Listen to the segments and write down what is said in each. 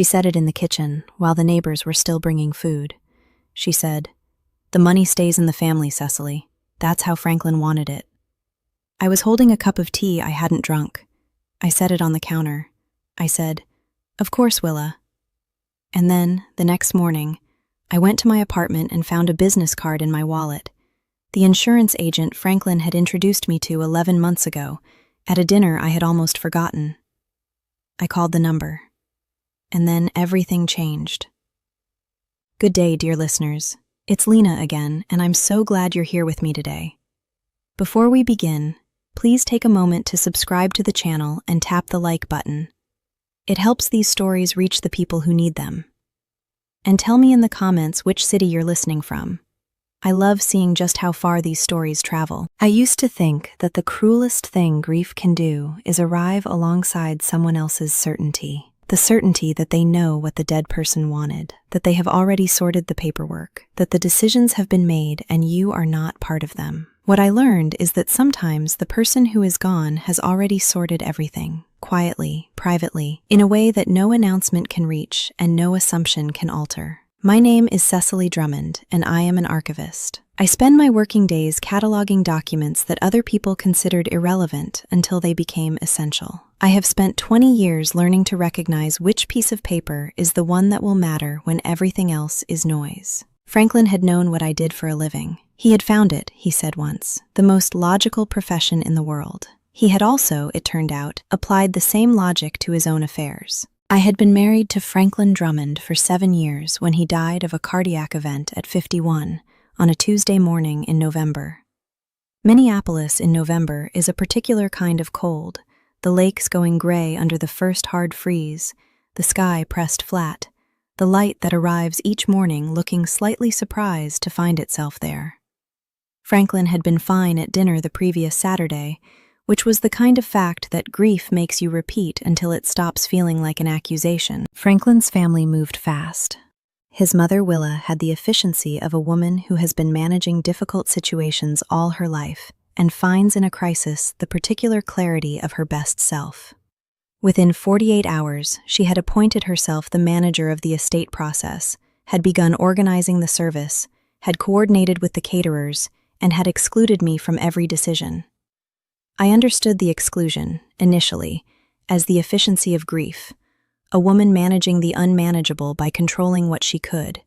She said it in the kitchen, while the neighbors were still bringing food. She said, "The money stays in the family, Cecily. That's how Franklin wanted it." I was holding a cup of tea I hadn't drunk. I set it on the counter. I said, "Of course, Willa." And then, the next morning, I went to my apartment and found a business card in my wallet. The insurance agent Franklin had introduced me to 11 months ago, at a dinner I had almost forgotten. I called the number. And then everything changed. Good day, dear listeners. It's Lena again, and I'm so glad you're here with me today. Before we begin, please take a moment to subscribe to the channel and tap the like button. It helps these stories reach the people who need them. And tell me in the comments which city you're listening from. I love seeing just how far these stories travel. I used to think that the cruelest thing grief can do is arrive alongside someone else's certainty. The certainty that they know what the dead person wanted, that they have already sorted the paperwork, that the decisions have been made and you are not part of them. What I learned is that sometimes the person who is gone has already sorted everything, quietly, privately, in a way that no announcement can reach and no assumption can alter. My name is Cecily Drummond, and I am an archivist. I spend my working days cataloging documents that other people considered irrelevant until they became essential. I have spent 20 years learning to recognize which piece of paper is the one that will matter when everything else is noise. Franklin had known what I did for a living. He had found it, he said once, the most logical profession in the world. He had also, it turned out, applied the same logic to his own affairs. I had been married to Franklin Drummond for 7 years when he died of a cardiac event at 51 on a Tuesday morning in November. Minneapolis in November is a particular kind of cold, the lakes going gray under the first hard freeze, the sky pressed flat, the light that arrives each morning looking slightly surprised to find itself there. Franklin had been fine at dinner the previous Saturday, which was the kind of fact that grief makes you repeat until it stops feeling like an accusation. Franklin's family moved fast. His mother, Willa, had the efficiency of a woman who has been managing difficult situations all her life and finds in a crisis the particular clarity of her best self. Within 48 hours, she had appointed herself the manager of the estate process, had begun organizing the service, had coordinated with the caterers, and had excluded me from every decision. I understood the exclusion, initially, as the efficiency of grief, a woman managing the unmanageable by controlling what she could.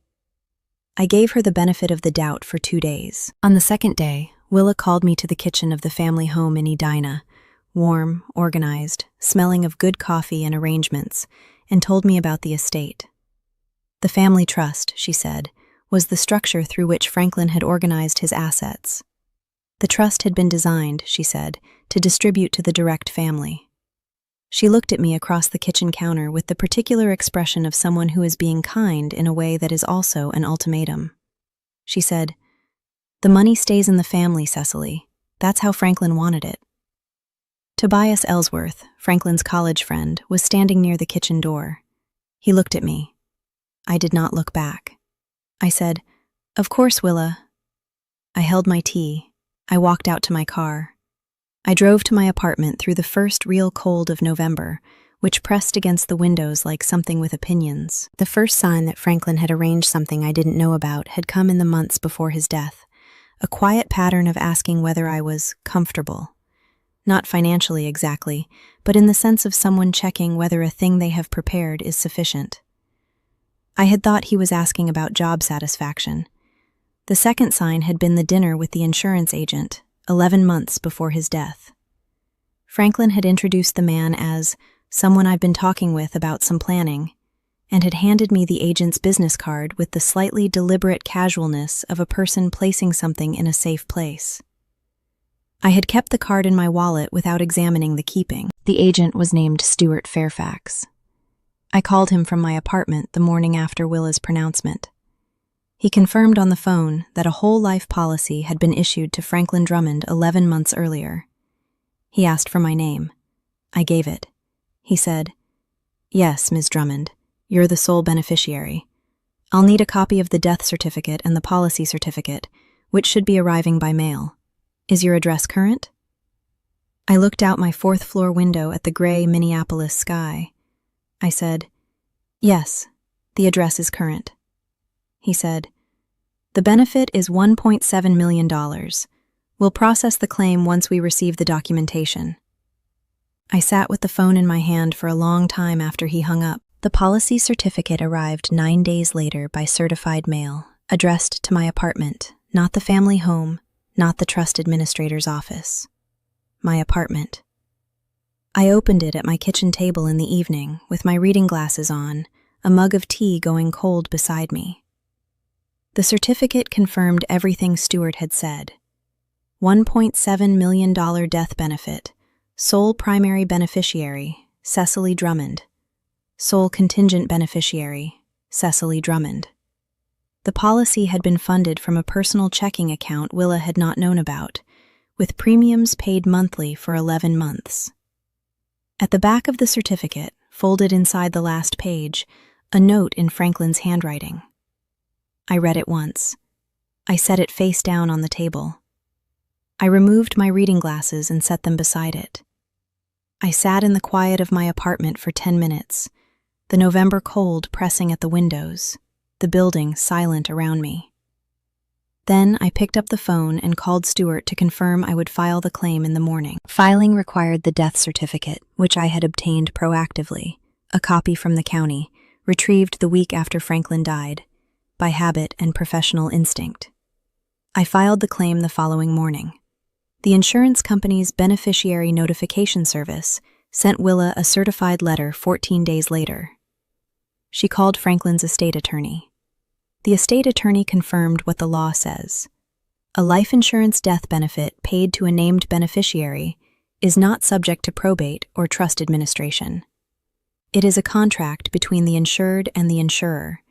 I gave her the benefit of the doubt for 2 days. On the second day, Willa called me to the kitchen of the family home in Edina, warm, organized, smelling of good coffee and arrangements, and told me about the estate. The family trust, she said, was the structure through which Franklin had organized his assets. The trust had been designed, she said, to distribute to the direct family. She looked at me across the kitchen counter with the particular expression of someone who is being kind in a way that is also an ultimatum. She said, "The money stays in the family, Cecily. That's how Franklin wanted it." Tobias Ellsworth, Franklin's college friend, was standing near the kitchen door. He looked at me. I did not look back. I said, "Of course, Willa." I held my tea. I walked out to my car. I drove to my apartment through the first real cold of November, which pressed against the windows like something with opinions. The first sign that Franklin had arranged something I didn't know about had come in the months before his death, a quiet pattern of asking whether I was comfortable. Not financially exactly, but in the sense of someone checking whether a thing they have prepared is sufficient. I had thought he was asking about job satisfaction. The second sign had been the dinner with the insurance agent, 11 months before his death. Franklin had introduced the man as someone I've been talking with about some planning, and had handed me the agent's business card with the slightly deliberate casualness of a person placing something in a safe place. I had kept the card in my wallet without examining the keeping. The agent was named Stuart Fairfax. I called him from my apartment the morning after Willa's pronouncement. He confirmed on the phone that a whole life policy had been issued to Franklin Drummond 11 months earlier. He asked for my name. I gave it. He said, "Yes, Ms. Drummond, you're the sole beneficiary. I'll need a copy of the death certificate and the policy certificate, which should be arriving by mail. Is your address current?" I looked out my 4th-floor window at the gray Minneapolis sky. I said, Yes, the address is current. He said, "The benefit is $1.7 million. We'll process the claim once we receive the documentation." I sat with the phone in my hand for a long time after he hung up. The policy certificate arrived 9 days later by certified mail, addressed to my apartment, not the family home, not the trust administrator's office. My apartment. I opened it at my kitchen table in the evening, with my reading glasses on, a mug of tea going cold beside me. The certificate confirmed everything Stewart had said. $1.7 million death benefit, sole primary beneficiary, Cecily Drummond. Sole contingent beneficiary, Cecily Drummond. The policy had been funded from a personal checking account Willa had not known about, with premiums paid monthly for 11 months. At the back of the certificate, folded inside the last page, a note in Franklin's handwriting. I read it once. I set it face down on the table. I removed my reading glasses and set them beside it. I sat in the quiet of my apartment for 10 minutes, the November cold pressing at the windows, the building silent around me. Then I picked up the phone and called Stewart to confirm I would file the claim in the morning. Filing required the death certificate, which I had obtained proactively, a copy from the county, retrieved the week after Franklin died, by habit and professional instinct. I filed the claim the following morning. The insurance company's beneficiary notification service sent Willa a certified letter 14 days later. She called Franklin's estate attorney. The estate attorney confirmed what the law says. A life insurance death benefit paid to a named beneficiary is not subject to probate or trust administration. It is a contract between the insured and the insurer.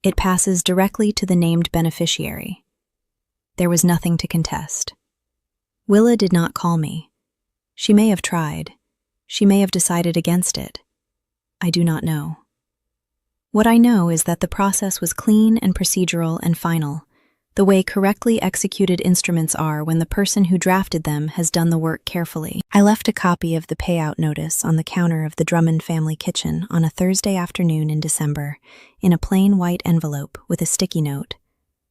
It passes directly to the named beneficiary. There was nothing to contest. Willa did not call me. She may have tried. She may have decided against it. I do not know. What I know is that the process was clean and procedural and final, the way correctly executed instruments are when the person who drafted them has done the work carefully. I left a copy of the payout notice on the counter of the Drummond family kitchen on a Thursday afternoon in December, in a plain white envelope with a sticky note,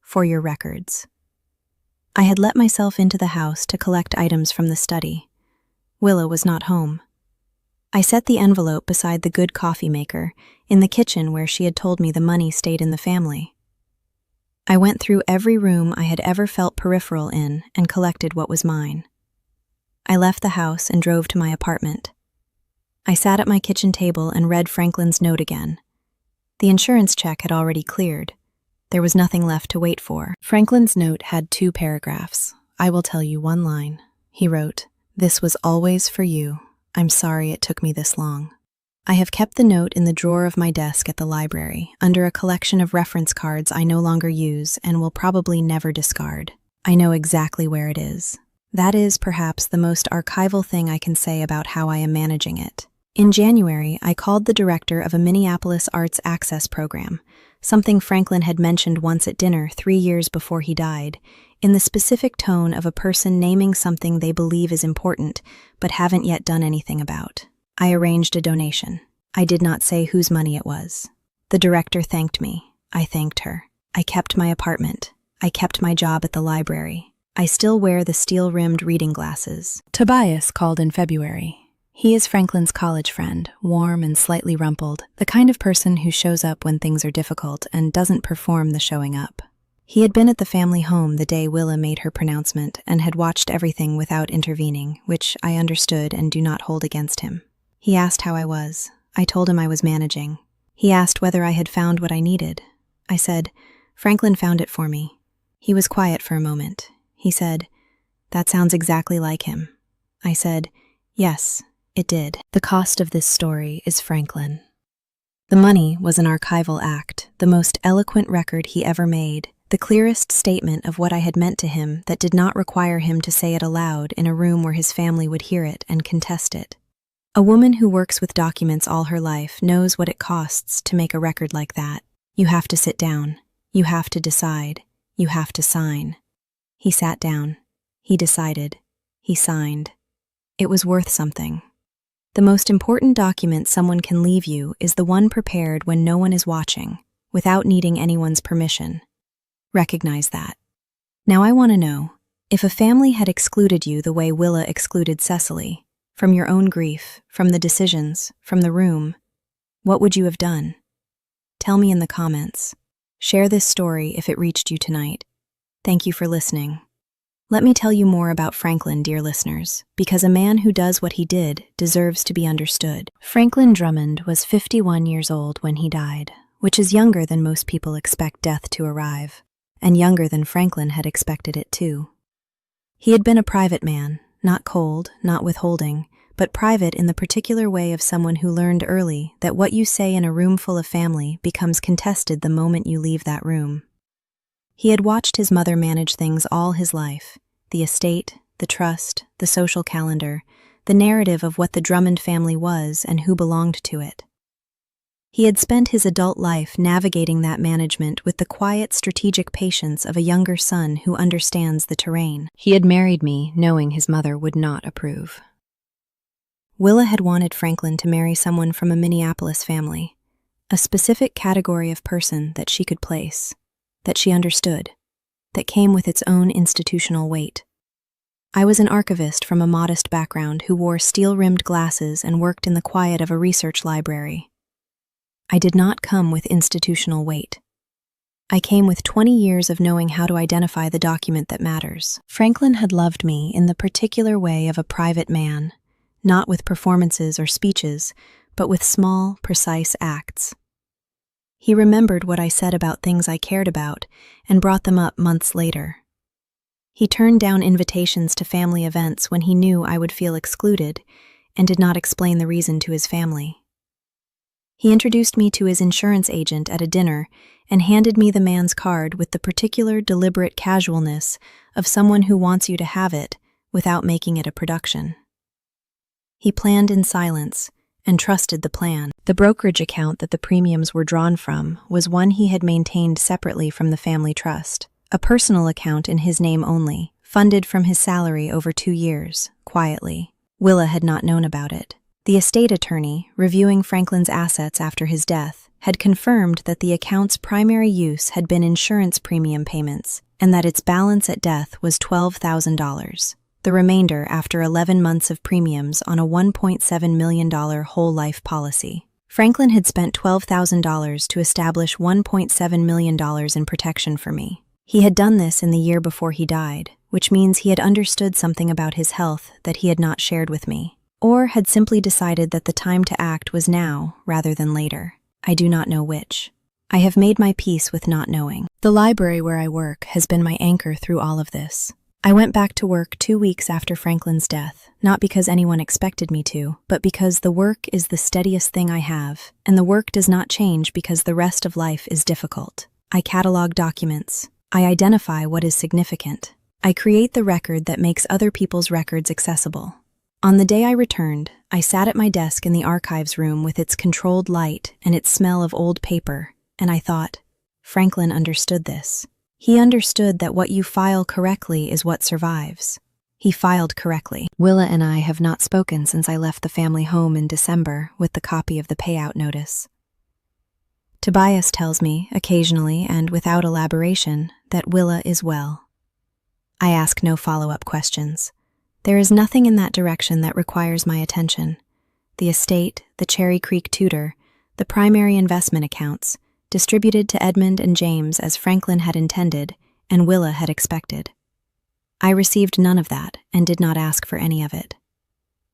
"For your records." I had let myself into the house to collect items from the study. Willa was not home. I set the envelope beside the good coffee maker, in the kitchen where she had told me the money stayed in the family. I went through every room I had ever felt peripheral in and collected what was mine. I left the house and drove to my apartment. I sat at my kitchen table and read Franklin's note again. The insurance check had already cleared. There was nothing left to wait for. Franklin's note had 2 paragraphs. I will tell you one line. He wrote, "This was always for you. I'm sorry it took me this long." I have kept the note in the drawer of my desk at the library, under a collection of reference cards I no longer use and will probably never discard. I know exactly where it is. That is, perhaps, the most archival thing I can say about how I am managing it. In January, I called the director of a Minneapolis Arts Access program, something Franklin had mentioned once at dinner 3 years before he died, in the specific tone of a person naming something they believe is important, but haven't yet done anything about. I arranged a donation. I did not say whose money it was. The director thanked me. I thanked her. I kept my apartment. I kept my job at the library. I still wear the steel-rimmed reading glasses. Tobias called in February. He is Franklin's college friend, warm and slightly rumpled, the kind of person who shows up when things are difficult and doesn't perform the showing up. He had been at the family home the day Willa made her pronouncement and had watched everything without intervening, which I understood and do not hold against him. He asked how I was. I told him I was managing. He asked whether I had found what I needed. I said, "Franklin found it for me." He was quiet for a moment. He said, "That sounds exactly like him." I said, "Yes, it did." The cost of this story is Franklin. The money was an archival act, the most eloquent record he ever made, the clearest statement of what I had meant to him that did not require him to say it aloud in a room where his family would hear it and contest it. A woman who works with documents all her life knows what it costs to make a record like that. You have to sit down. You have to decide. You have to sign. He sat down. He decided. He signed. It was worth something. The most important document someone can leave you is the one prepared when no one is watching, without needing anyone's permission. Recognize that. Now I want to know, if a family had excluded you the way Willa excluded Cecily, from your own grief, from the decisions, from the room, what would you have done? Tell me in the comments. Share this story if it reached you tonight. Thank you for listening. Let me tell you more about Franklin, dear listeners, because a man who does what he did deserves to be understood. Franklin Drummond was 51 years old when he died, which is younger than most people expect death to arrive, and younger than Franklin had expected it too. He had been a private man, not cold, not withholding, but private in the particular way of someone who learned early that what you say in a room full of family becomes contested the moment you leave that room. He had watched his mother manage things all his life, the estate, the trust, the social calendar, the narrative of what the Drummond family was and who belonged to it. He had spent his adult life navigating that management with the quiet, strategic patience of a younger son who understands the terrain. He had married me knowing his mother would not approve. Willa had wanted Franklin to marry someone from a Minneapolis family, a specific category of person that she could place, that she understood, that came with its own institutional weight. I was an archivist from a modest background who wore steel-rimmed glasses and worked in the quiet of a research library. I did not come with institutional weight. I came with 20 years of knowing how to identify the document that matters. Franklin had loved me in the particular way of a private man, not with performances or speeches, but with small, precise acts. He remembered what I said about things I cared about and brought them up months later. He turned down invitations to family events when he knew I would feel excluded and did not explain the reason to his family. He introduced me to his insurance agent at a dinner and handed me the man's card with the particular deliberate casualness of someone who wants you to have it without making it a production. He planned in silence and trusted the plan. The brokerage account that the premiums were drawn from was one he had maintained separately from the family trust, a personal account in his name only, funded from his salary over 2 years, quietly. Willa had not known about it. The estate attorney, reviewing Franklin's assets after his death, had confirmed that the account's primary use had been insurance premium payments and that its balance at death was $12,000. The remainder after 11 months of premiums on a $1.7 million whole life policy. Franklin had spent $12,000 to establish $1.7 million in protection for me. He had done this in the year before he died, which means he had understood something about his health that he had not shared with me, or had simply decided that the time to act was now rather than later. I do not know which. I have made my peace with not knowing. The library where I work has been my anchor through all of this. I went back to work 2 weeks after Franklin's death, not because anyone expected me to, but because the work is the steadiest thing I have, and the work does not change because the rest of life is difficult. I catalog documents. I identify what is significant. I create the record that makes other people's records accessible. On the day I returned, I sat at my desk in the archives room with its controlled light and its smell of old paper, and I thought, Franklin understood this. He understood that what you file correctly is what survives. He filed correctly. Willa and I have not spoken since I left the family home in December with the copy of the payout notice. Tobias tells me, occasionally and without elaboration, that Willa is well. I ask no follow-up questions. There is nothing in that direction that requires my attention. The estate, the Cherry Creek tutor, the primary investment accounts, distributed to Edmund and James as Franklin had intended and Willa had expected. I received none of that and did not ask for any of it.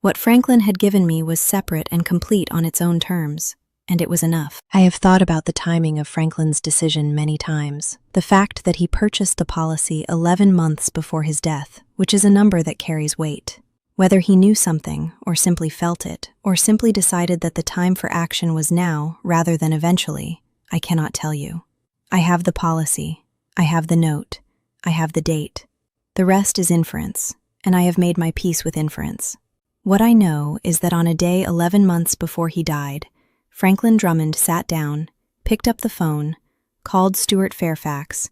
What Franklin had given me was separate and complete on its own terms, and it was enough. I have thought about the timing of Franklin's decision many times. The fact that he purchased the policy 11 months before his death, which is a number that carries weight. Whether he knew something, or simply felt it, or simply decided that the time for action was now rather than eventually, I cannot tell you. I have the policy, I have the note, I have the date. The rest is inference, and I have made my peace with inference. What I know is that on a day 11 months before he died, Franklin Drummond sat down, picked up the phone, called Stuart Fairfax,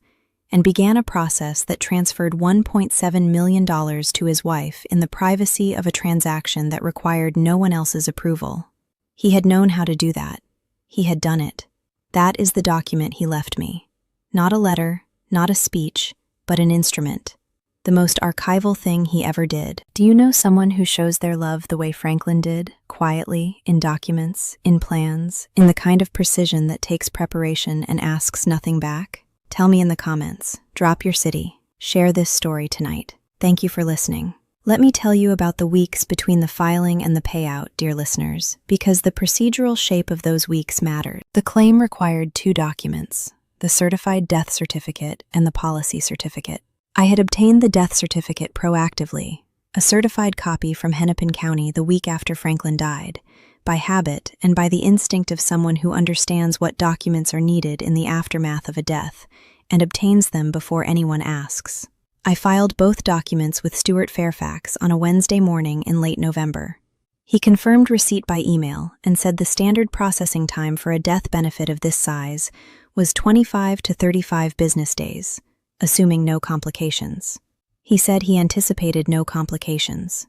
and began a process that transferred $1.7 million to his wife in the privacy of a transaction that required no one else's approval. He had known how to do that. He had done it. That is the document he left me. Not a letter, not a speech, but an instrument. The most archival thing he ever did. Do you know someone who shows their love the way Franklin did, quietly, in documents, in plans, in the kind of precision that takes preparation and asks nothing back? Tell me in the comments. Drop your city. Share this story tonight. Thank you for listening. Let me tell you about the weeks between the filing and the payout, dear listeners, because the procedural shape of those weeks mattered. The claim required 2 documents, the certified death certificate and the policy certificate. I had obtained the death certificate proactively, a certified copy from Hennepin County the week after Franklin died, by habit and by the instinct of someone who understands what documents are needed in the aftermath of a death and obtains them before anyone asks. I filed both documents with Stuart Fairfax on a Wednesday morning in late November. He confirmed receipt by email and said the standard processing time for a death benefit of this size was 25 to 35 business days, assuming no complications. He said he anticipated no complications.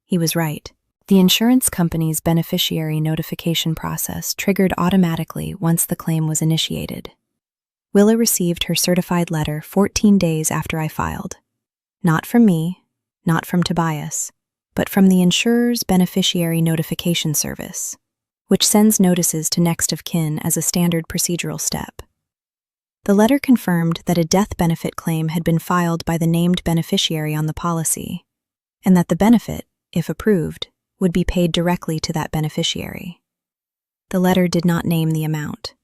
He was right. The insurance company's beneficiary notification process triggered automatically once the claim was initiated. Willa received her certified letter 14 days after I filed. Not from me, not from Tobias, but from the insurer's beneficiary notification service, which sends notices to next of kin as a standard procedural step. The letter confirmed that a death benefit claim had been filed by the named beneficiary on the policy, and that the benefit, if approved, would be paid directly to that beneficiary. The letter did not name the amount.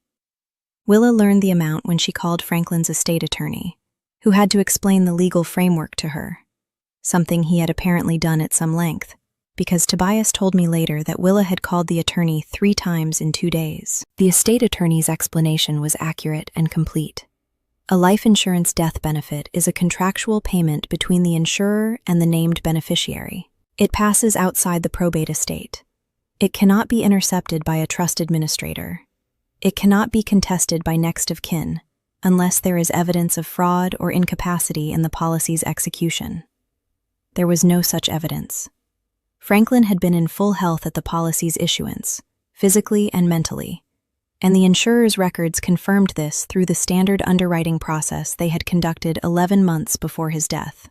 Willa learned the amount when she called Franklin's estate attorney, who had to explain the legal framework to her, something he had apparently done at some length, because Tobias told me later that Willa had called the attorney 3 times in 2 days. The estate attorney's explanation was accurate and complete. A life insurance death benefit is a contractual payment between the insurer and the named beneficiary. It passes outside the probate estate. It cannot be intercepted by a trust administrator. It cannot be contested by next of kin, unless there is evidence of fraud or incapacity in the policy's execution. There was no such evidence. Franklin had been in full health at the policy's issuance, physically and mentally, and the insurer's records confirmed this through the standard underwriting process they had conducted 11 months before his death.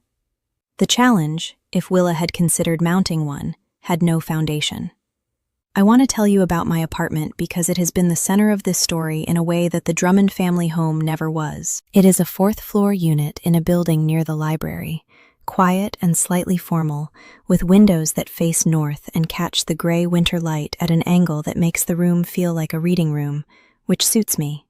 The challenge, if Willa had considered mounting one, had no foundation. I want to tell you about my apartment because it has been the center of this story in a way that the Drummond family home never was. It is a 4th-floor unit in a building near the library, quiet and slightly formal, with windows that face north and catch the gray winter light at an angle that makes the room feel like a reading room, which suits me.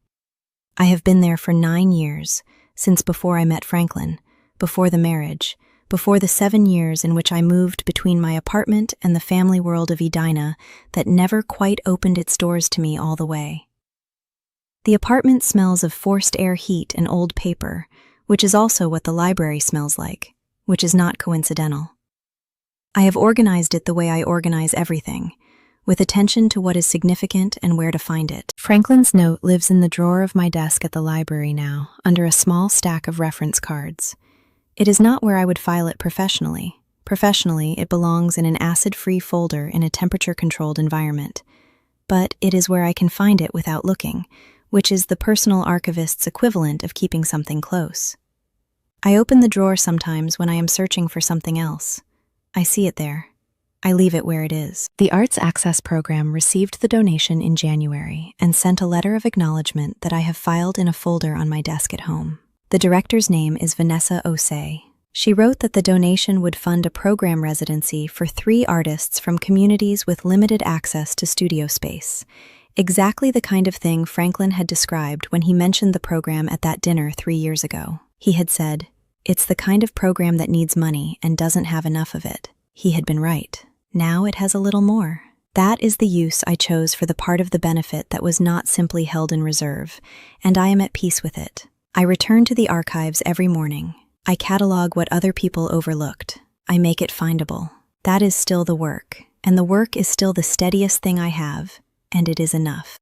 I have been there for 9 years, since before I met Franklin, before the marriage, before the 7 years in which I moved between my apartment and the family world of Edina that never quite opened its doors to me all the way. The apartment smells of forced air heat and old paper, which is also what the library smells like, which is not coincidental. I have organized it the way I organize everything, with attention to what is significant and where to find it. Franklin's note lives in the drawer of my desk at the library now, under a small stack of reference cards. It is not where I would file it professionally. Professionally, it belongs in an acid-free folder in a temperature-controlled environment. But it is where I can find it without looking, which is the personal archivist's equivalent of keeping something close. I open the drawer sometimes when I am searching for something else. I see it there. I leave it where it is. The Arts Access Program received the donation in January and sent a letter of acknowledgement that I have filed in a folder on my desk at home. The director's name is Vanessa Osei. She wrote that the donation would fund a program residency for 3 artists from communities with limited access to studio space. Exactly the kind of thing Franklin had described when he mentioned the program at that dinner 3 years ago. He had said, "It's the kind of program that needs money and doesn't have enough of it." He had been right. Now it has a little more. That is the use I chose for the part of the benefit that was not simply held in reserve, and I am at peace with it. I return to the archives every morning. I catalog what other people overlooked. I make it findable. That is still the work, and the work is still the steadiest thing I have, and it is enough.